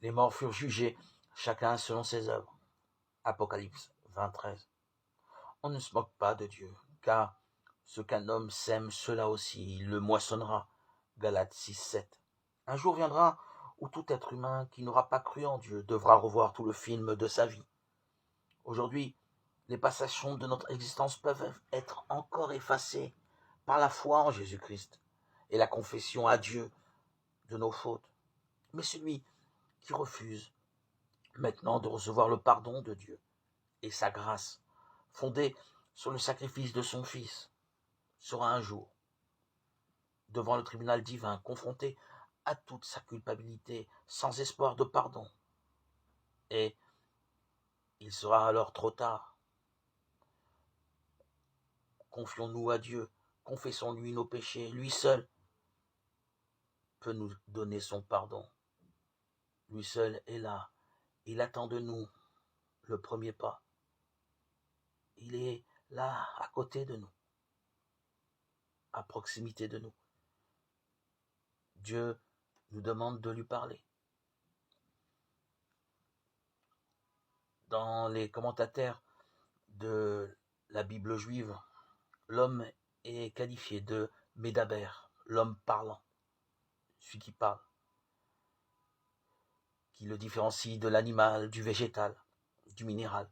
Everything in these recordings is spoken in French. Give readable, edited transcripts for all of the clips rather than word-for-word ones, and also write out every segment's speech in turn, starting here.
Les morts furent jugés, chacun selon ses œuvres. Apocalypse 20:13. On ne se moque pas de Dieu, car ce qu'un homme sème, cela aussi il le moissonnera. Galates 6:7. Un jour viendra où tout être humain qui n'aura pas cru en Dieu devra revoir tout le film de sa vie. Aujourd'hui, les passations de notre existence peuvent être encore effacées par la foi en Jésus-Christ et la confession à Dieu de nos fautes. Mais celui qui refuse maintenant de recevoir le pardon de Dieu et sa grâce, fondée sur le sacrifice de son Fils, sera un jour, devant le tribunal divin, confronté à toute sa culpabilité, sans espoir de pardon. Et il sera alors trop tard. Confions-nous à Dieu, confessons-lui nos péchés, lui seul peut nous donner son pardon. Lui seul est là, il attend de nous le premier pas. Il est là, à côté de nous, à proximité de nous. Dieu nous demande de lui parler. Dans les commentateurs de la Bible juive, l'homme est qualifié de Médaber, l'homme parlant, celui qui parle, qui le différencie de l'animal, du végétal, du minéral.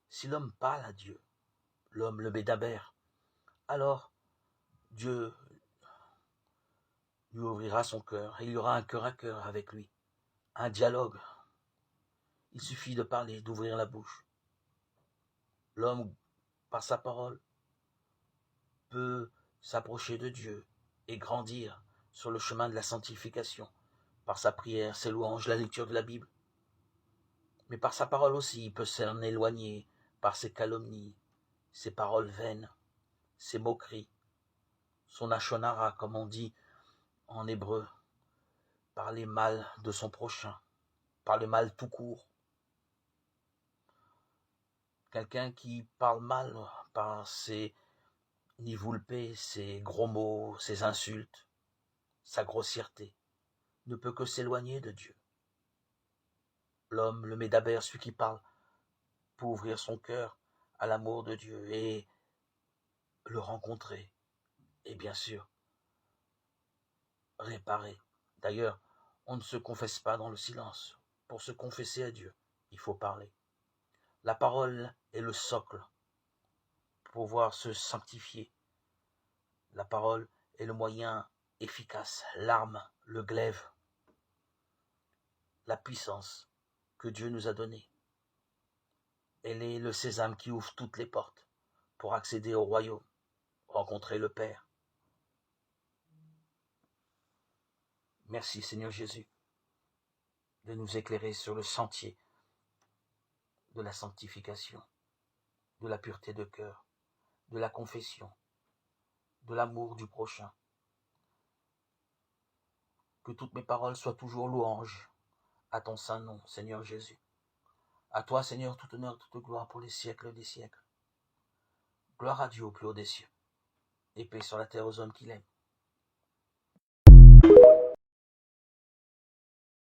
Si l'homme parle à Dieu, l'homme le Médaber, alors Dieu lui ouvrira son cœur et il y aura un cœur à cœur avec lui, un dialogue. Il suffit de parler, d'ouvrir la bouche. L'homme, par sa parole, peut s'approcher de Dieu et grandir sur le chemin de la sanctification, par sa prière, ses louanges, la lecture de la Bible. Mais par sa parole aussi, il peut s'en éloigner par ses calomnies, ses paroles vaines, ses moqueries, son achonara, comme on dit en hébreu, parler mal de son prochain, parler mal tout court. Quelqu'un qui parle mal par ses nivoulpés, ses gros mots, ses insultes, sa grossièreté, ne peut que s'éloigner de Dieu. L'homme, le Médaber, celui qui parle, pour ouvrir son cœur à l'amour de Dieu et le rencontrer. Et bien sûr, réparer. D'ailleurs, on ne se confesse pas dans le silence. Pour se confesser à Dieu, il faut parler. La parole est le socle pour pouvoir se sanctifier. La parole est le moyen efficace, l'arme, le glaive, la puissance que Dieu nous a donnée. Elle est le sésame qui ouvre toutes les portes pour accéder au royaume, rencontrer le Père. Merci Seigneur Jésus de nous éclairer sur le sentier de la sanctification, de la pureté de cœur, de la confession, de l'amour du prochain. Que toutes mes paroles soient toujours louanges à ton saint nom, Seigneur Jésus. À toi, Seigneur, tout honneur, toute gloire pour les siècles des siècles. Gloire à Dieu au plus haut des cieux, et paix sur la terre aux hommes qu'il aime.